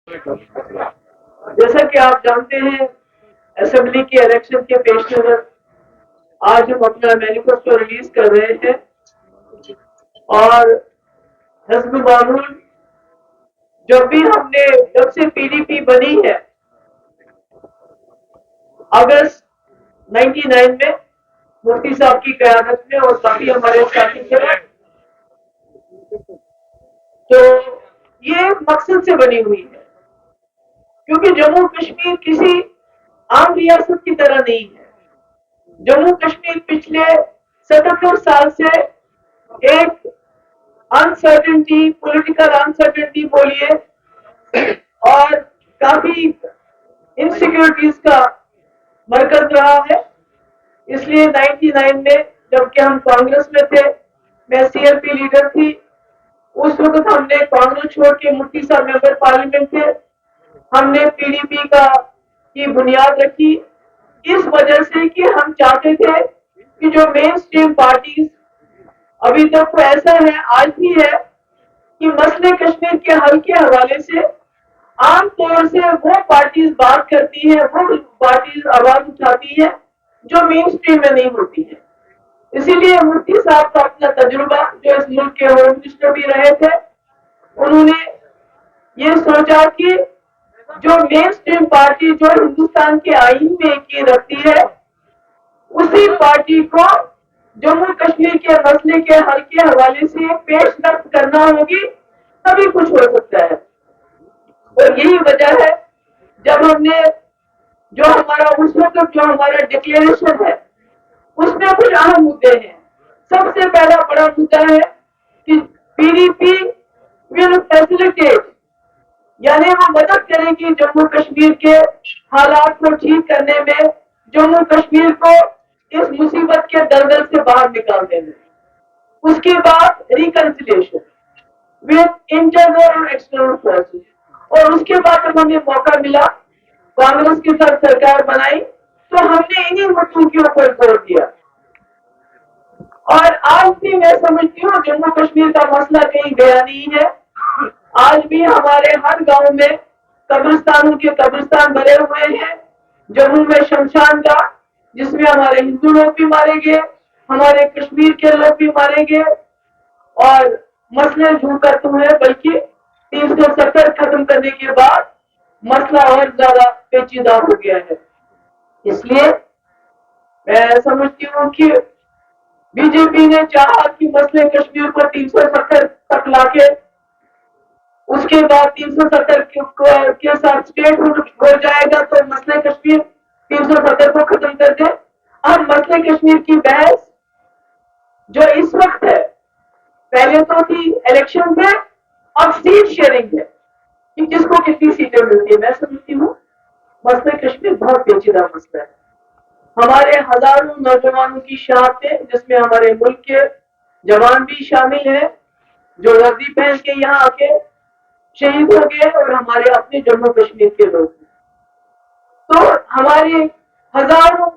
جیسا کہ آپ جانتے ہیں اسمبلی کے الیکشن کے پیش نظر آج ہم اپنا مینیفیسٹو ریلیز کر رہے ہیں اور حزب معمول جب سے پی ڈی پی بنی ہے اگست 99 میں مفتی صاحب کی قیادت میں اور کافی ہمارے ساتھی تھے تو یہ مقصد سے بنی ہوئی ہے کیونکہ جموں کشمیر کسی عام ریاست کی طرح نہیں ہے. جموں کشمیر پچھلے 77 سال سے ایک انسرٹنٹی پولیٹیکل انسرٹنٹی بولیے اور کافی انسیکیورٹیز کا مرکز رہا ہے. اس لیے 99 میں جبکہ ہم کانگریس میں تھے, میں سی ایل پی لیڈر تھی, اس وقت ہم نے کانگریس چھوڑ کے مفتی صاحب ممبر پارلیمنٹ تھے, ہم نے پی ڈی پی کی بنیاد رکھی اس وجہ سے کہ ہم چاہتے تھے کہ جو مین اسٹریم پارٹیز ابھی تک تو ایسا ہے, آج بھی ہے, کہ مسئلے کشمیر کے حل کے حوالے سے عام طور سے وہ پارٹیز بات کرتی ہیں, وہ پارٹیز آواز اٹھاتی ہیں جو مین اسٹریم میں نہیں ہوتی ہے. اسی لیے مفتی صاحب کا اپنا تجربہ, جو اس ملک کے ہوم منسٹر بھی رہے تھے, انہوں نے یہ سوچا کہ جو مین اسٹریم پارٹی جو ہندوستان کے آئین میں ایک رکھتی ہے اسی پارٹی کو جموں کشمیر کے مسئلے کے حل کے حوالے سے پیش رفت کرنا ہوگی, تبھی کچھ ہو سکتا ہے. اور یہی وجہ ہے جب ہم نے جو ہمارا اس وقت جو ہمارا ڈکلیریشن ہے اس میں کچھ اہم مدے ہیں. سب سے پہلا بڑا مدعا ہے کہ پی ڈی پی ول فیسلیٹیٹ, یعنی وہ مدد کرے گی جموں کشمیر کے حالات کو ٹھیک کرنے میں, جموں کشمیر کو اس مصیبت کے دلدل سے باہر نکالنے میں. اس کے بعد ریکنسیلیشن ود انٹرنل اور ایکسٹرنل فورسز, اور اس کے بعد جب ہمیں موقع ملا کانگریس کے ساتھ سرکار بنائی تو ہم نے انہی مدعوں کے اوپر زور دیا. اور آج بھی میں سمجھتی ہوں جموں کشمیر کا مسئلہ کہیں گیا نہیں ہے. آج بھی ہمارے ہر گاؤں میں قبرستانوں کے قبرستان بنے ہوئے ہیں. جموں میں شمشان کا, جس میں ہمارے ہندو لوگ بھی مارے گئے, ہمارے کشمیر کے لوگ بھی مارے گئے, اور مسئلے جھوٹ کر تو ہے بلکہ 370 ختم کرنے کے بعد مسئلہ اور زیادہ پیچیدہ ہو گیا ہے. اس لیے میں سمجھتی ہوں کہ بی جے پی نے چاہا کہ مسئلے کشمیر کو 370 تک لا کے اس کے بعد 370 کے ساتھ اسٹیٹ ہو جائے گا تو مسئلہ کشمیر 370 کو ختم کر دے. اب مسئلہ کشمیر کی بحث جو اس وقت ہے, پہلے تو تھی الیکشن میں, اب سیٹ شیئرنگ ہے کہ کس کو کتنی سیٹیں ملتی ہیں. میں سمجھتی ہوں مسئلہ کشمیر بہت پیچیدہ مسئلہ ہے. ہمارے ہزاروں نوجوانوں کی شہادتیں, جس میں ہمارے ملک کے جوان بھی شامل ہیں جو وردی پہن کے یہاں آ کے شہید ہو گئے, اور ہمارے اپنے جموں کشمیر کے لوگ ہیں. تو ہماری ہزاروں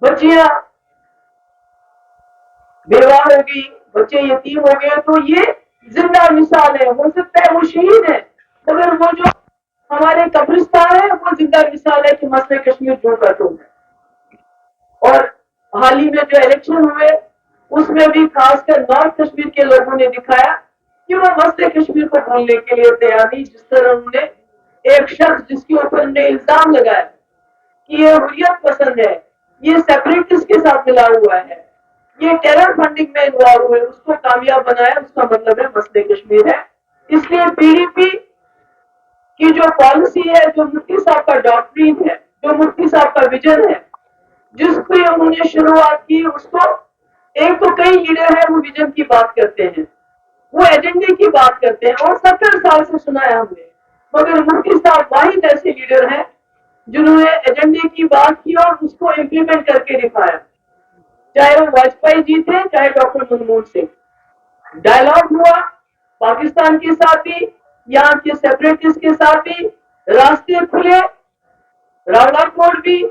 بچیاں بیوہ ہو گئی, بچے یتیم ہو گئے, تو یہ زندہ مثال ہے. ہو سکتا ہے وہ شہید ہے مگر وہ جو ہمارے قبرستان ہے وہ زندہ مثال ہے کہ مسئلہ کشمیر جو کا تو ہے. اور حال ہی میں جو الیکشن ہوئے اس میں بھی خاص کر نارتھ کشمیر کے لوگوں نے دکھایا کہ وہ مسئلہ کشمیر کو بھولنے کے لیے تیار نہیں. جس طرح انہوں نے ایک شخص جس کے اوپر نے الزام لگایا کہ یہ حریت پسند ہے, یہ سیپریٹس کے ساتھ ملا ہوا ہے, یہ ٹیرر فنڈنگ میں انوالو ہوئے, اس کو کامیاب بنایا, اس کا مطلب ہے مسئلہ کشمیر ہے. اس لیے پی ڈی پی کی جو پالیسی ہے, جو مفتی صاحب کا ڈاکٹرین ہے, جو مفتی صاحب کا ویژن ہے, جس کو انہوں نے شروعات کی, اس کو ایک تو کئی لیڈر ہیں وہ ویژن کی بات کرتے ہیں, وہ ایجنڈے کی بات کرتے ہیں, اور 70 سال سے سنایا ہم نے, مگر مفتی صاحب واحد ایسے لیڈر ہیں جنہوں نے ایجنڈے کی بات کی اور اس کو امپلیمنٹ کر کے دکھایا. چاہے وہ واجپئی جی تھے, چاہے ڈاکٹر منموہن سنگھ. ڈائلاگ ہوا پاکستان کے ساتھ بھی, یہاں کے سیپریٹسٹ کے ساتھ بھی, راستے کھلے, راولا کوٹ بھی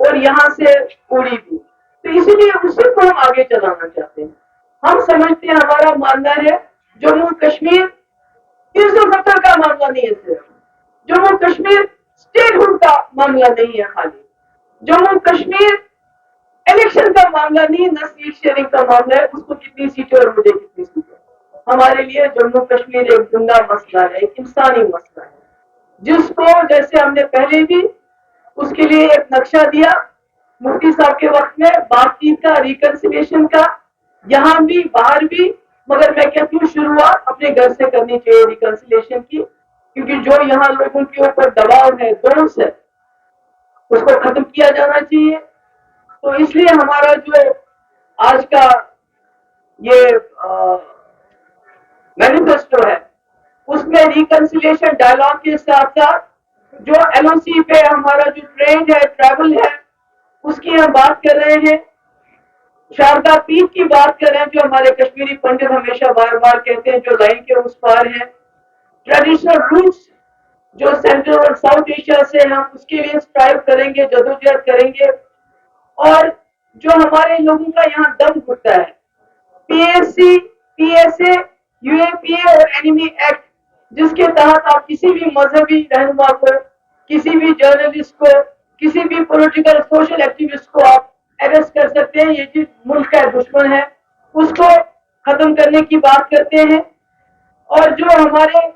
اور یہاں سے پوری بھی. تو اسی لیے اسی کو ہم آگے چلانا چاہتے ہیں. ہم سمجھتے ہیں, ہمارا ماننا ہے جموں کشمیر 370 کا معاملہ نہیں ہے صرف, जम्मू कश्मीर स्टेटहुड का मामला नहीं है, खाली जम्मू कश्मीर इलेक्शन का मामला नहीं, न सीट शेयरिंग का मामला है, उसको कितनी सीटें और मुझे कितनी सीटें। हमारे लिए जम्मू कश्मीर एक जिंदा मसला है, एक इंसानी मसला है, जिसको जैसे हमने पहले भी उसके लिए एक नक्शा दिया मुफ्ती साहब के वक्त में, बातचीत का, रिकंसिलिएशन का, यहाँ भी बाहर भी, मगर मैं कहती हूँ शुरुआत अपने घर से करनी चाहिए रिकंसिलिएशन की, क्योंकि जो यहाँ लोगों के ऊपर दबाव है, दोष है, उसको खत्म किया जाना चाहिए। तो इसलिए हमारा जो आज का ये मैनिफेस्टो है, उसमें रिकंसिलिएशन डायलॉग के साथ साथ जो एलओसी पे हमारा जो ट्रेंड है, ट्रैवल है, उसकी हम बात कर रहे हैं। शारदा पीठ की बात कर रहे हैं, जो हमारे कश्मीरी पंडित हमेशा बार बार कहते हैं, जो लाइन के उस पार है। ट्रेडिशनल रूट्स जो सेंट्रल और साउथ एशिया से, हम उसके लिए स्ट्राइव करेंगे, जदोजहद करेंगे। और जो हमारे लोगों का यहाँ दम घुटता है, पीएससी, पीएसए, यूएपीए और एनिमी एक्ट, जिसके तहत आप किसी भी मजहबी रहनुमा को, किसी भी जर्नलिस्ट को, किसी भी पॉलिटिकल सोशल एक्टिविस्ट को आप अरेस्ट कर सकते हैं। ये जिस मुल्क का दुश्मन है, उसको खत्म करने की बात करते हैं। और जो हमारे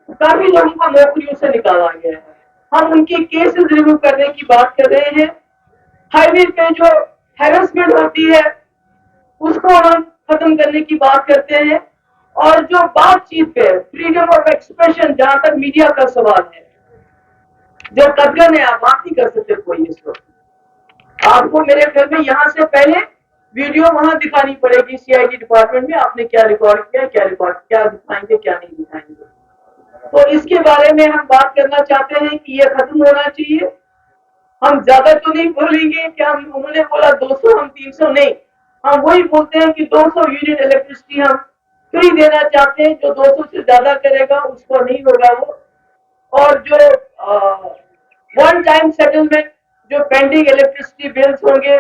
काफी लोगों को नौकरियों से निकाला गया है, हम उनकी केसेस रिव्यू करने की बात कर रहे हैं। हाईवे पे जो हैरेसमेंट होती है, उसको हम खत्म करने की बात करते हैं। और जो बातचीत पे फ्रीडम ऑफ एक्सप्रेशन, जहां तक मीडिया का सवाल है, जो कदगन है, आप बात नहीं कर सकते कोई इसको। आपको मेरे घर में यहाँ से पहले वीडियो वहां दिखानी पड़ेगी सीआईडी डिपार्टमेंट में, आपने क्या रिकॉर्ड किया, क्या रिकॉर्ड, क्या दिखाएंगे, क्या नहीं दिखाएंगे। तो इसके बारे में हम बात करना चाहते हैं कि ये खत्म होना चाहिए। हम ज्यादा तो नहीं बोलेंगे कि हम, उन्होंने बोला 200, हम 300 नहीं, हम वही बोलते हैं कि 200 यूनिट इलेक्ट्रिसिटी हम फ्री देना चाहते हैं। जो 200 से ज्यादा करेगा उसको नहीं होगा वो। और जो वन टाइम सेटलमेंट, जो पेंडिंग इलेक्ट्रिसिटी बिल्स होंगे,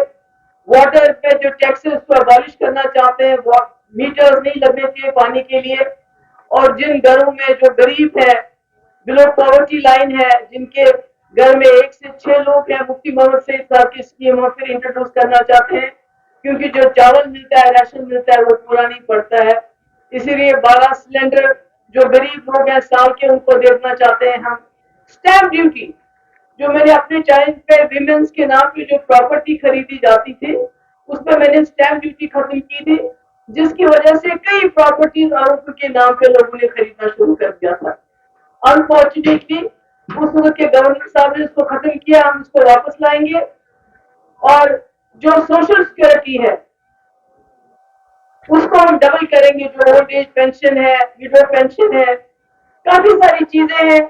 वाटर पे जो टैक्सेस को अबॉलिश करना चाहते हैं, मीटर्स नहीं लगने चाहिए पानी के लिए। और जिन घरों में जो गरीब है, बिलो पॉवर्टी लाइन है, जिनके घर में 1 से 6 लोग हैं, मुफ्ती मोहम्मद सईद साहब की स्कीम हम फिर इंट्रोड्यूस करना चाहते हैं, क्योंकि जो चावल मिलता है, राशन मिलता है, वो पूरा नहीं पड़ता है। इसीलिए 12 सिलेंडर जो गरीब लोग हैं साल के, उनको देना चाहते हैं हम। स्टैंप ड्यूटी, जो मैंने अपने चैनल पे विमेंस के नाम पे जो प्रॉपर्टी खरीदी जाती थी, उस पर मैंने स्टैंप ड्यूटी खत्म की थी, जिसकी वजह से कई प्रॉपर्टीज आरोप के नाम पे लोगों ने खरीदना शुरू कर दिया था। अनफॉर्चुनेटली उस वक्त के गवर्नर साहब ने इसको खत्म किया, हम इसको वापस लाएंगे। और जो सोशल सिक्योरिटी है, उसको हम डबल करेंगे। जो ओल्ड एज पेंशन है, विडो पेंशन है, काफी सारी चीजें हैं।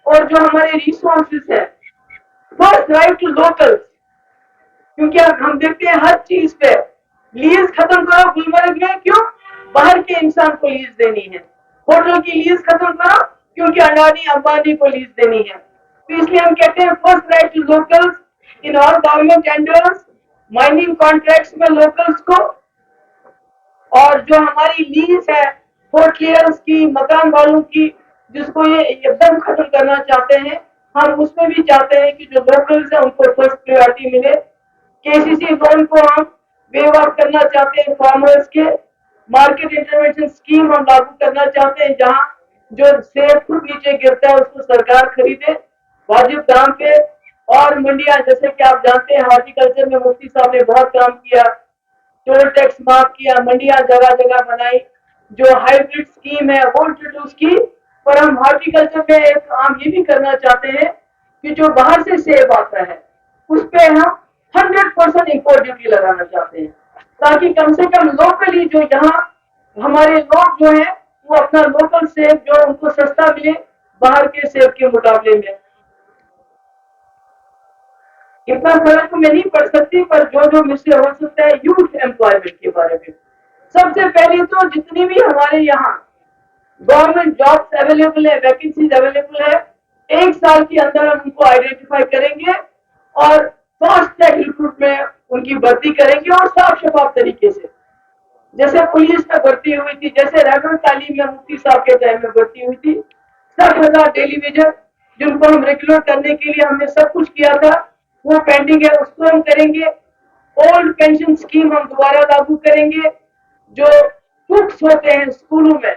और जो हमारे रिसोर्सेज है, फर्स्ट राइट टू लोकल्स, क्योंकि अब हम देखते हैं हर चीज पे लीज खत्म करो। गुलमर्ग में क्यों? बाहर के इंसान को लीज देनी है। होटल की लीज खत्म करो, क्योंकि अडानी अंबानी को लीज देनी है। तो इसलिए हम कहते हैं first right to locals in all government tenders, mining contracts में लोकल्स को। और जो हमारी लीज है होटलियर्स की, मकान वालों की, जिसको ये एकदम खत्म करना चाहते हैं, हम उसमें भी चाहते हैं कि जो लोकल्स है उनको फर्स्ट प्रायोरिटी मिले। केसीसी लोन को हम वेव ऑफ करना चाहते हैं फार्मर्स के। मार्केट इंटरवेंशन स्कीम हम लागू करना चाहते हैं, जहां जो सेब खुद नीचे गिरता है उसको सरकार खरीदे वाजिब दाम पे। और मंडियां, जैसे कि आप जानते हैं हॉर्टिकल्चर में मुफ्ती साहब ने बहुत काम किया, टोल टैक्स माफ किया, मंडियां जगह जगह बनाई। जो हाइब्रिड स्कीम है वो इंट्रोड्यूस की। पर हम हॉर्टिकल्चर में एक काम ये भी करना चाहते हैं कि जो बाहर से सेब आता है उस पे हम 100% इंपोर्ट ड्यूटी लगाना चाहते हैं, ताकि कम से कम लोकली जो यहाँ हमारे लोग जो हैं वो अपना लोकल सेब जो उनको सस्ता मिले बाहर के सेब के मुकाबले में। इतना सरल तो मैं नहीं पढ़ सकती, पर जो जो मुझसे हो सकता है यूथ एम्प्लॉयमेंट के बारे में। सबसे पहले तो जितनी भी हमारे यहाँ गवर्नमेंट जॉब्स अवेलेबल है, वैकेंसीज अवेलेबल है, 1 साल के अंदर हम उनको आइडेंटिफाई करेंगे और फास्ट ट्रैक रिक्रूट में उनकी भर्ती करेंगे। और साफ शफाफ तरीके से, जैसे पुलिस में भर्ती हुई थी, जैसे रेगुलर तालीम में मुफ्ती साहब के टाइम में भर्ती हुई थी, 60,000 डेली वेजर جن کو ہم ریگولر کرنے کے لیے ہم نے سب کچھ کیا تھا وہ پینڈنگ ہے، اس کو ہم کریں گے. اولڈ پینشن اسکیم ہم دوبارہ لاگو کریں گے. جو کوکس ہوتے ہیں اسکولوں میں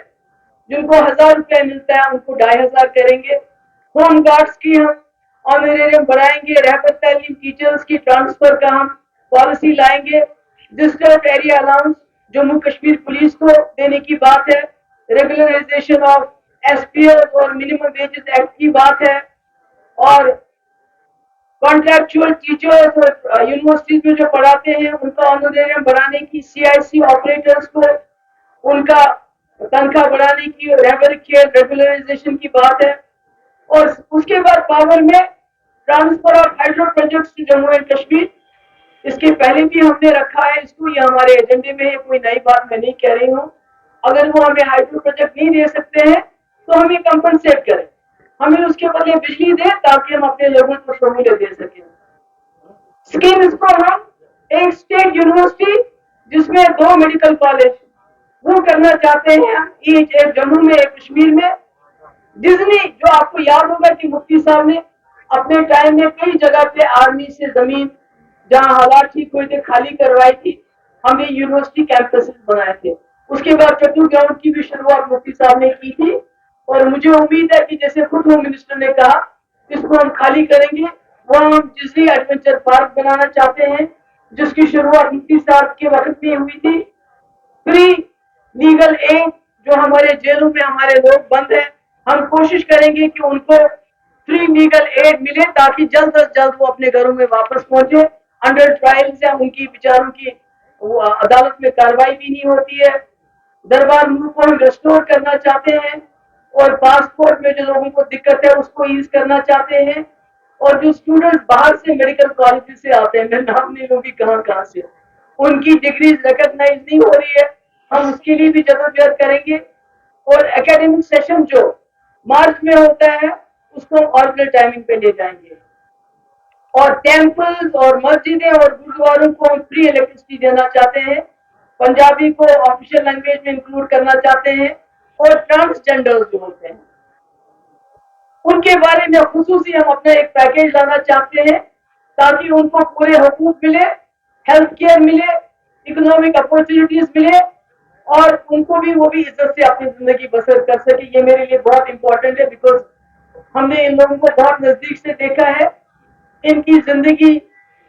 جن کو 1000 روپے ملتا ہے ان کو 2500 کریں گے. ہوم گارڈز کی ہم آنریریم بڑھائیں گے. رہبت تعلیم ٹیچرز کی ٹرانسفر کا ہم پالیسی لائیں گے. District area allowance Jammu Kashmir police کو دینے کی بات ہے. Regularisation of S P S اور منیمم ویجز ایکٹ کی بات ہے. اور کانٹریکچوئل ٹیچرز اور یونیورسٹیز میں جو پڑھاتے ہیں ان کا آنریریم بڑھانے کی. سی آئی سی آپریٹرز کو ان کا تنخواہ بڑھانے کی. ریبر کیئر ریگولرائزیشن کی بات ہے. اور اس کے بعد پاور میں transfer of hydro projects to Jammu and Kashmir. اس کے پہلے بھی ہم نے رکھا ہے اس کو، یہ ہمارے ایجنڈے میں ہے، کوئی نئی بات میں نہیں کہہ رہی ہوں. اگر وہ ہمیں ہائیڈرو پروجیکٹ نہیں دے سکتے ہیں تو ہمیں کمپنسیٹ کریں، ہمیں اس کے بدلے بجلی دیں تاکہ ہم اپنے لوگوں کو سہولت دے سکیں. اسکیمز کو ہم ایک اسٹیٹ یونیورسٹی جس میں 2 میڈیکل کالج وہ کرنا چاہتے ہیں، ایک جموں میں ایک کشمیر میں. ڈزنی جو آپ کو یاد ہوگا کہ مفتی صاحب نے اپنے ٹائم میں کئی جگہ پہ آرمی سے زمین جہاں حالات ٹھیک ہوئے تھے خالی کروائی تھی، ہم نے یونیورسٹی کیمپس بنائے تھے. اس کے بعد چٹو گراؤنڈ کی بھی شروعات مفتی صاحب نے کی تھی. اور مجھے امید ہے کہ جیسے خود ہوم منسٹر نے کہا اس کو ہم خالی کریں گے. وہاں ہم ڈزنی ایڈونچر پارک بنانا چاہتے ہیں جس کی شروعات مفتی صاحب کے وقت میں ہوئی تھی. فری لیگل ایڈ جو ہمارے جیلوں میں ہمارے لوگ بند ہیں ہم کوشش کریں گے کہ ان کو فری لیگل ایڈ ملے تاکہ جلد از جلد وہ اپنے گھروں میں واپس پہنچے. انڈر ٹرائلز ہیں ان کی بیچاروں کی وہ عدالت میں کاروائی بھی نہیں ہوتی ہے. دربار ملک کو ہم ریسٹور کرنا چاہتے ہیں اور پاسپورٹ میں جو لوگوں کو دقت ہے اس کو ایز کرنا چاہتے ہیں. اور جو اسٹوڈنٹ باہر سے میڈیکل کالج سے آتے ہیں، میں نام نہیں لوں گی کہاں سے، ان کی ڈگریز ریکگنائز نہیں ہو رہی ہے، ہم اس کے لیے بھی جدوجہد کریں گے. اور اکیڈمک سیشن جو مارچ میں ہوتا ہے اس کو آلٹرنیٹ ٹائمنگ پہ لے جائیں گے. اور ٹیمپلز اور مسجدیں اور گرودواروں کو ہم فری الیکٹرسٹی دینا چاہتے ہیں. پنجابی کو آفیشیل لینگویج میں انکلوڈ کرنا چاہتے ہیں. اور ٹرانسجینڈر جو ہوتے ہیں ان کے بارے میں خصوصی ہم اپنا ایک پیکیج لانا چاہتے ہیں تاکہ ان کو پورے حقوق ملے، ہیلتھ کیئر ملے، اکنامک اپورچونیٹیز ملے اور ان کو بھی وہ بھی عزت سے اپنی زندگی بسر کر سکے. یہ میرے لیے بہت امپورٹنٹ ہے بیکاز ہم نے ان لوگوں کو بہت نزدیک سے دیکھا ہے. ان کی زندگی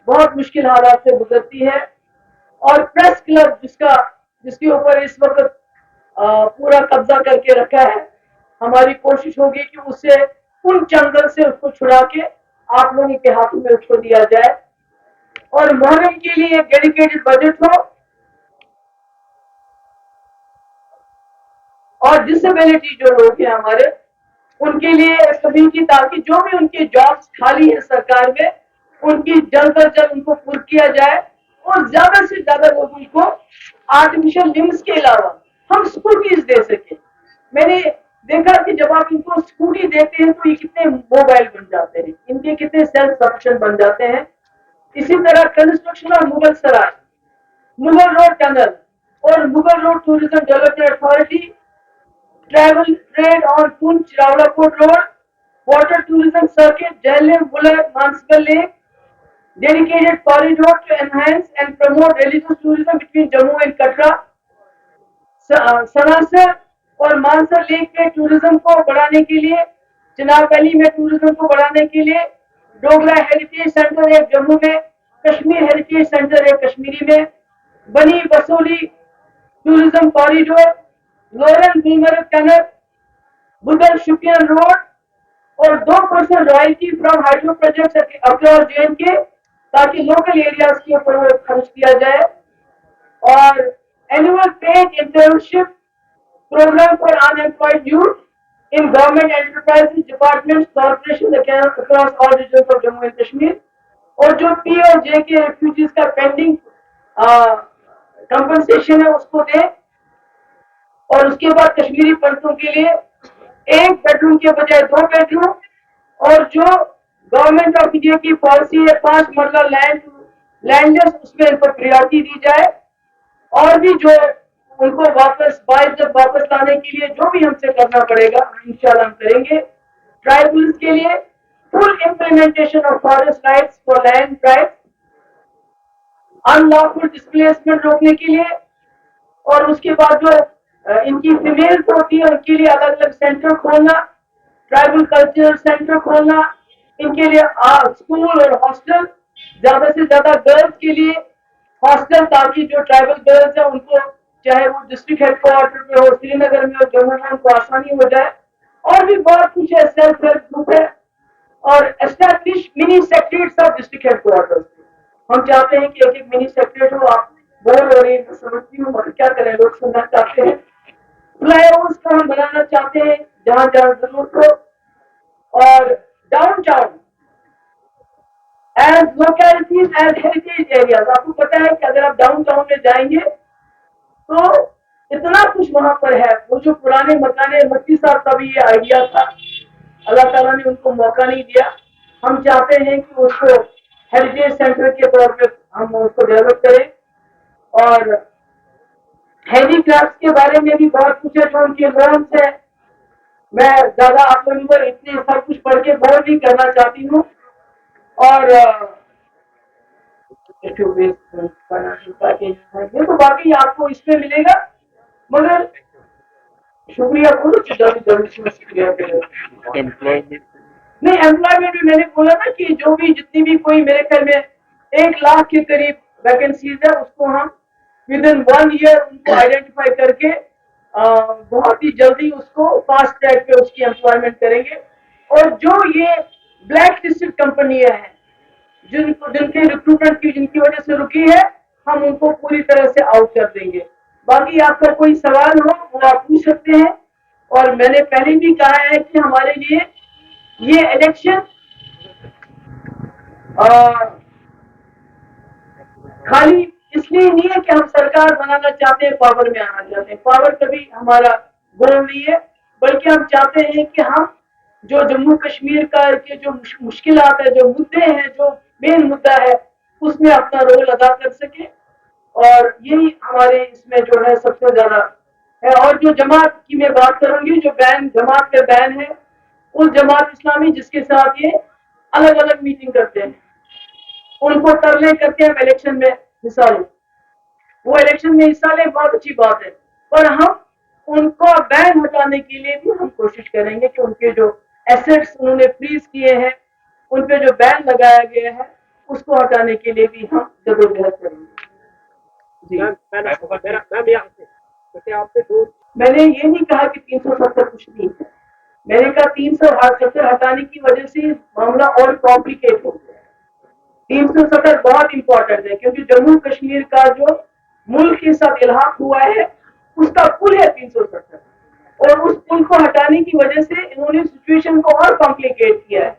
بہت مشکل حالات سے گزرتی ہے. اور پریس کلب جس کے اوپر اس وقت پورا قبضہ کر کے رکھا ہے، ہماری کوشش ہوگی کہ اس سے ان چنگل سے اس کو چھڑا کے آپ لوگوں کے ہاتھوں میں اس کو دیا جائے. اور محرم کے لیے ایک ڈیڈیکیٹڈ بجٹ ہو اور ڈسیبلٹی جو لوگ ہیں ہمارے ان کے لیے کمیونٹی تاکہ جو بھی ان کے جابس خالی ہیں سرکار میں ان کی جلد از جلد ان کو پر کیا جائے اور زیادہ سے زیادہ لوگوں کو آرٹیفیشل لمبس کے علاوہ ہم اسکوٹیز دے سکیں. میں نے دیکھا کہ جب آپ ان کو اسکوٹی دیتے ہیں تو یہ کتنے موبائل بن جاتے ہیں، ان کے کتنے سیلف سفیشینٹ بن جاتے ہیں. اسی طرح construction of Mughal Sarai, Mughal road tunnel اور Mughal road tourism development authority, travel trade on Poonch Rawalakot road, water tourism circuit Jhelum Wular Mansbal lake, dedicated corridor to enhance and promote religious tourism between Jammu and Katra. سناسر اور Mansar leak کے tourism کو بڑھانے کے لیے، Chenab valley میں tourism کو بڑھانے کے لیے ڈوگرا ہیریٹیج سینٹر ایک جموں میں، کشمیر ہیریٹیج سینٹر ایک کشمیری میں، بنی بسولی ٹوریزم کوریڈور، لورن گلمرگ ٹنل، بدر شپین روڈ اور 2% royalty from hydro projects across J K تاکہ لوکل ایریاز کے اوپر وہ خرچ کیا جائے. اور annual paid internship programme for unemployed youth in government enterprise departments corporation across all regions of Jammu and Kashmir. اور جو پی اور جے کے ریفیوجیز کا پینڈنگ کمپنسیشن ہے اس کو دیں. اور اس کے بعد کشمیری پنڈتوں کے لیے 1 بیڈ روم کے بجائے 2 بیڈ روم، اور جو گورنمنٹ آف انڈیا کی پالیسی ہے 5 مرلہ لینڈرز اس میں ان پر پریورٹی دی جائے. اور بھی جو ان کو واپس لانے کے لیے جو بھی ہم سے کرنا پڑے گا انشاءاللہ ہم کریں گے. ٹرائبلز کے لیے implementation of forest rights for land rights, unlawful displacement रोकने के लिए, और उसके बाद जो इनकी फीमेल्स होती है उनके लिए अलग अलग सेंटर खोलना, ट्राइबल कल्चरल सेंटर खोलना, इनके लिए स्कूल और हॉस्टल, ज्यादा से ज्यादा गर्ल्स के लिए हॉस्टल, ताकि जो ट्राइबल गर्ल्स है उनको चाहे वो डिस्ट्रिक्ट हेडक्वार्टर पे हो, श्रीनगर में हो, जम्मू में, उनको आसानी हो जाए। और भी बहुत कुछ है, सेल्फ हेल्प ग्रुप है, और establish mini secretaries of district headquarters. हम चाहते हैं कि एक एक मिनी सेक्रेटरी हो। आप बोर हो रही है, समझती हूँ, और क्या करें, लोग सुनना चाहते हैं। फ्लाईओवर्स को हम बनाना चाहते हैं जहां जहां जरूरत हो, और downtown as localities as heritage areas. आपको पता है कि अगर आप डाउन टाउन में जाएंगे तो इतना कुछ वहां पर है। वो जो पुराने मकाने, मुफ्ती साहब का भी ये आइडिया था, अल्लाह ताला ने उनको मौका नहीं दिया। हम चाहते हैं कि उसको हेरिटेज सेंटर के तौर पे हम उसको डेवलप करें। और हैंडीक्राफ्ट के बारे में भी बहुत कुछ है, जो उनके लोन्स है। मैं ज्यादा आप लोगों को इतने सब कुछ पढ़ के बोर नहीं करना चाहती हूँ। और ये तो बाकी आपको इसमें मिलेगा, मगर शुक्रिया बोलो, जल्दी जल्दी से शुक्रिया करें। एम्प्लॉयमेंट नहीं, एम्प्लॉयमेंट भी मैंने बोला ना कि जो भी जितनी भी कोई मेरे ख्याल में 1 लाख के करीब वैकेंसीज है, उसको हम विद इन 1 ईयर उनको आइडेंटिफाई करके बहुत ही जल्दी उसको फास्ट ट्रैक पे उसकी एम्प्लॉयमेंट करेंगे। और जो ये ब्लैक लिस्टेड कंपनियां हैं जिनके रिक्रूटमेंट की जिनकी वजह से रुकी है, हम उनको पूरी तरह से आउट कर देंगे। बाकी आपका कोई सवाल हो वो आप पूछ सकते हैं। और मैंने पहले भी कहा है कि हमारे लिए ये इलेक्शन खाली इसलिए नहीं है कि हम सरकार बनाना चाहते हैं, पावर में आना चाहते हैं। पावर कभी हमारा गोल नहीं है, बल्कि हम चाहते हैं कि हम जो जम्मू कश्मीर का के जो मुश्किलात है, जो मुद्दे हैं, जो मेन मुद्दा है, उसमें अपना रोल अदा कर सके। और यही हमारे इसमें जो है सबसे ज्यादा है। और जो जमात की मैं बात करूंगी, जो बैन जमात पे बैन है, उस जमात इस्लामी जिसके साथ ये अलग अलग मीटिंग करते हैं, उनको तरले करके हम इलेक्शन में हिस्सा लें। वो इलेक्शन में हिस्सा लें, बहुत अच्छी बात है, पर हम उनको बैन हटाने के लिए भी हम कोशिश करेंगे कि उनके जो एसेट्स उन्होंने फ्रीज किए हैं, उन पे जो बैन लगाया गया है, उसको हटाने के लिए भी हम जदोजहद करेंगे। जी मैंने ये नहीं कहा कि 370 कुछ नहीं है। मैंने कहा 370 हटाने की वजह से मामला और कॉम्प्लिकेट हो गया। 370 बहुत इंपॉर्टेंट है, क्योंकि जम्मू कश्मीर का जो मुल्क के साथ इल्हाक हुआ है, उसका पुल है 370, और उस पुल को हटाने की वजह से इन्होंने सिचुएशन को और कॉम्प्लिकेट किया है।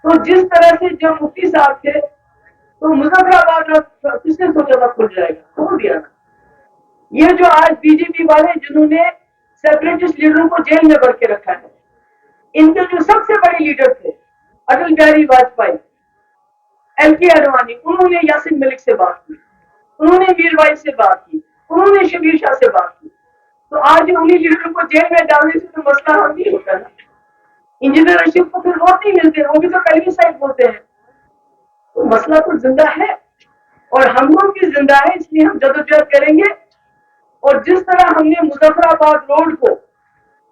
तो जिस तरह से जब मुफ्ती साहब थे, तो मुजफ्फराबाद किसने सोचा था खुल जाएगा, खोल दिया ना। ये जो आज बीजेपी वाले जिन्होंने सेपरेटिस्ट लीडरों को जेल में भर के रखा है, इनके जो सबसे बड़े लीडर थे अटल बिहारी वाजपेयी, एल.के. आडवाणी, उन्होंने यासिन मलिक से बात की, उन्होंने मीरवाइज से बात की, उन्होंने शबीर शाह से बात की। तो आज उन्हीं लीडरों को जेल में डालने से तो मसला हल नहीं होता ना। इंजीनियर रशीद को फिर वोट नहीं मिलते, वो भी तो पहली साइड बोलते हैं। तो मसला तो जिंदा है, और हम लोग भी जिंदा है, इसलिए हम जदोजहद करेंगे। और जिस तरह हमने मुजफ्फराबाद रोड को,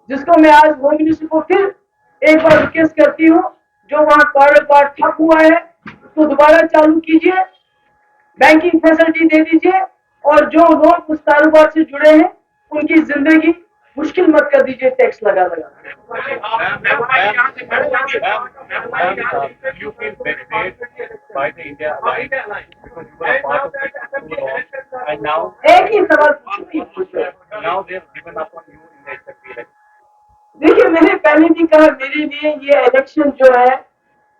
जिसको मैं आज होम मिनिस्टर को फिर एक बार रिक्वेस्ट करती हूँ, जो वहां कॉरिडोर पार्ट ठप हुआ है, उसको दोबारा चालू कीजिए, बैंकिंग फैसिलिटी दे दीजिए, और जो लोग उस कारोबार से जुड़े हैं उनकी जिंदगी मुश्किल मत कर दीजिए टैक्स लगा लगा। एक ही सवाल पूछो। देखिए, मैंने पहले भी कहा, मेरे लिए ये इलेक्शन जो है,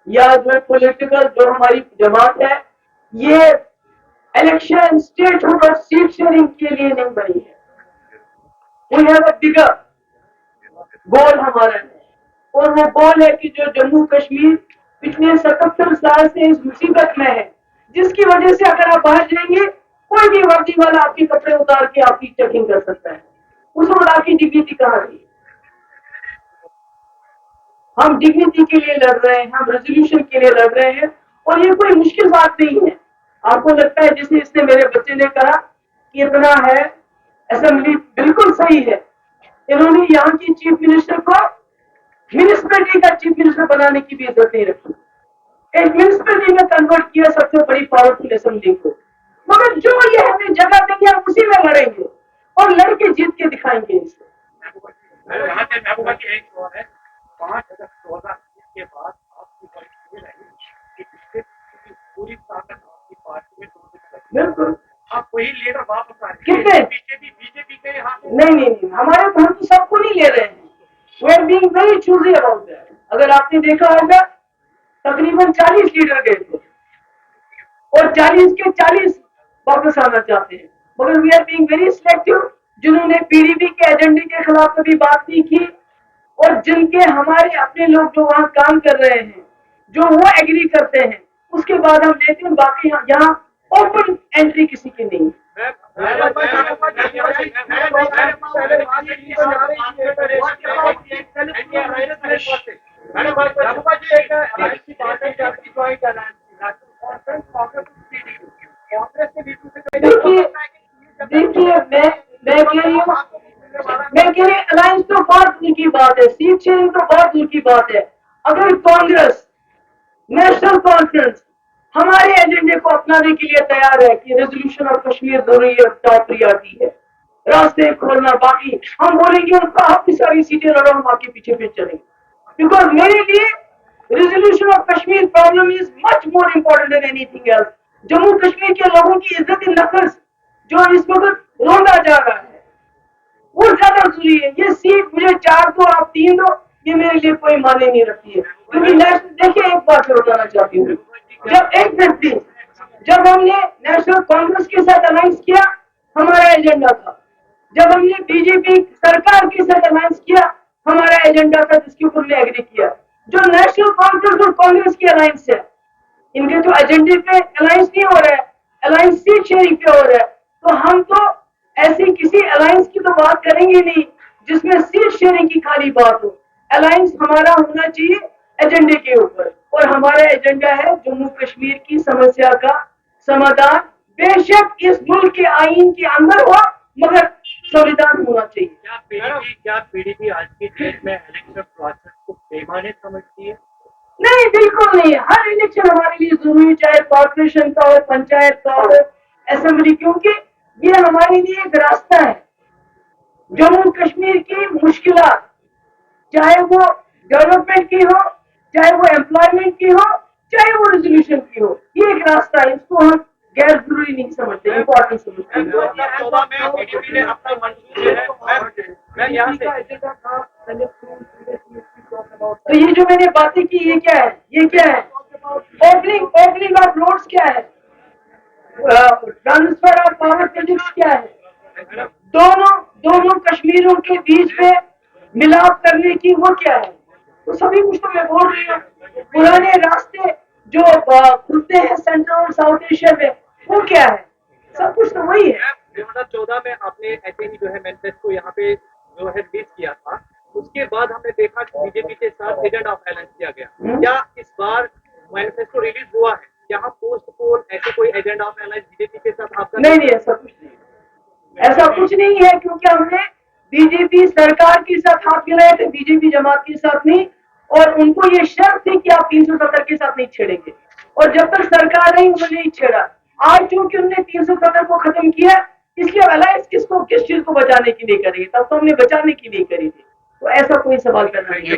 या जो पॉलिटिकल जो हमारी जमात है, ये इलेक्शन स्टेटहुड और सीट शेयरिंग के लिए नहीं बनी है। वी हैव अ बिगर गोल हमारा है, और वो गोल है कि जो जम्मू कश्मीर पिछले 77 साल से इस मुसीबत में है, जिसकी वजह से अगर आप बाहर जाएंगे, कोई भी वर्दी वाला आपके कपड़े उतार के आपकी चेकिंग कर सकता है। उस वक्त आपकी डिग्निटी कहाँ थी? हम डिग्निटी के लिए लड़ रहे हैं, हम रेजोल्यूशन के लिए लड़ रहे हैं, और ये कोई मुश्किल बात नहीं है। आपको लगता है जैसे इसने मेरे बच्चे ने कहा कि इतना है, असेंबली बिल्कुल सही है। इन्होंने यहाँ की चीफ मिनिस्टर को म्यूनिसिपैलिटी का चीफ मिनिस्टर बनाने की भी इज्जत नहीं रखी, एक म्यूनिसिपैलिटी में कन्वर्ट किया सबसे बड़ी पावरफुल असेंबली को। मगर जो ये हमें जगह देंगे हम उसी में लड़ेंगे और लड़के जीत के दिखाएंगे इसको। महबूबा की एक सवाल है, 5 अगस्त 2020 के बाद आपकी पॉलिसी रही कि पूरी ताकत आपकी पार्टी में बिल्कुल आप वही लीडर वापस आ रहे कितने बीजेपी के यहाँ नहीं, हमारे तो हम तो सबको नहीं ले रहे हैं। We are being very choosy about that. अगर आपने देखा होगा तकरीबन 40 लीडर गए थे और 40 के 40 वापस आना चाहते हैं, मगर we are being very selective. जिन्होंने पीडीपी के एजेंडे के खिलाफ कभी बात नहीं की और जिनके हमारे अपने लोग जो वहां काम कर रहे हैं, जो वो एग्री करते हैं, उसके बाद हम लेते हैं। बाकी यहाँ ओपन एंट्री किसी की नहीं। देखिए मैं कह रही अलायंस तो बहुत दूर की बात है, सीट शेयरिंग तो बहुत दूर की बात है। अगर कांग्रेस नेशनल कॉन्फ्रेंस हमारे एजेंडे को अपनाने के लिए तैयार है कि रेजोल्यूशन ऑफ कश्मीर जरूरी है, टॉप प्रियॉरिटी है, रास्ते खोलना, बाकी हम बोलेंगे उनका आपकी सारी सीटें लड़ो, हम आपके पीछे फिर चलेंगे। बिकॉज मेरे लिए resolution of Kashmir problem is much more important than anything else. Jammu Kashmir के लोगों की इज्जत नफस जो इस वक्त रोंदा जा रहा है वो ज्यादा जरूरी है। ये सीट मुझे 4 दो आप 3 दो, ये मेरे लिए कोई माने नहीं रखती है। क्योंकि देखिए एक बात मैं बताना चाहती हूँ, जब हमने नेशनल कांग्रेस के साथ अलायंस किया हमारा एजेंडा था, जब हमने बीजेपी सरकार के साथ अलायंस किया हमारा एजेंडा था, जिसके ऊपर हमने एग्री किया। जो नेशनल कांफ्रेंस और कांग्रेस की अलायंस है, इनके तो एजेंडे पे अलायंस नहीं हो रहा है, अलायंस सीट शेयरिंग पे हो रहा है। तो हम तो ऐसी किसी अलायंस की तो बात करेंगे नहीं जिसमें सीट शेयरिंग की खाली बात हो। अलायंस हमारा होना चाहिए एजेंडे के ऊपर, और हमारा एजेंडा है जम्मू कश्मीर की समस्या का समाधान। बेशक इस मुल्क के आईन के अंदर हो, मगर संविधान होना चाहिए। क्या पीडीपी आज की डेट में इलेक्शन प्रोसेस को बेमाने समझती है? नहीं, बिल्कुल नहीं। हर इलेक्शन हमारे लिए जरूरी, चाहे कॉर्पोरेशन का हो, पंचायत का हो, असेंबली, क्योंकि ये हमारे लिए एक रास्ता है। जम्मू कश्मीर की मुश्किलात, चाहे वो डेवलपमेंट की हो, चाहे वो एम्प्लॉयमेंट की हो, चाहे वो रेजोल्यूशन की हो, ये एक रास्ता है। इसको हम गैर जरूरी नहीं समझते, इम्पोर्टेंट समझते हैं। तो ये जो मैंने बातें की ये क्या है? ये क्या है? ओपनिंग ऑफ रोड्स क्या है? ट्रांसफर ऑफ पावर प्रोजेक्ट्स क्या है? दोनों कश्मीरों के बीच में मिलाप करने की वो क्या है? तो सभी कुछ तो मैं बोल रही हूँ। पुराने रास्ते जो खुलते हैं सेंट्रल और साउथ एशिया में, वो क्या है? सब कुछ तो वही है। 2014 में आपने ऐसे ही जो है मैनिफेस्टो यहाँ पे जो है रिलीज किया था, उसके बाद हमने देखा कि बीजेपी के साथ एजेंडा ऑफ अलायंस किया गया। क्या इस बार मैनिफेस्टो रिलीज हुआ है, यहाँ पोस्ट पोल ऐसे कोई एजेंडा ऑफ अलायंस बीजेपी के साथ आपका? नहीं, ऐसा कुछ नहीं है, क्योंकि हमने बीजेपी सरकार के साथ हाथ मिलाए थे, बीजेपी जमात के साथ नहीं। और उनको ये शर्त थी कि आप 370 के साथ नहीं छेड़ेंगे, और जब तक सरकार नहीं उन्होंने नहीं छेड़ा। आज चूंकि उन्होंने 370 को खत्म किया, इसलिए अलायंस किस चीज को बचाने की नहीं करेगी, तब तो हमने बचाने की नहीं करी थी। तो ऐसा कोई सवाल करना नहीं है।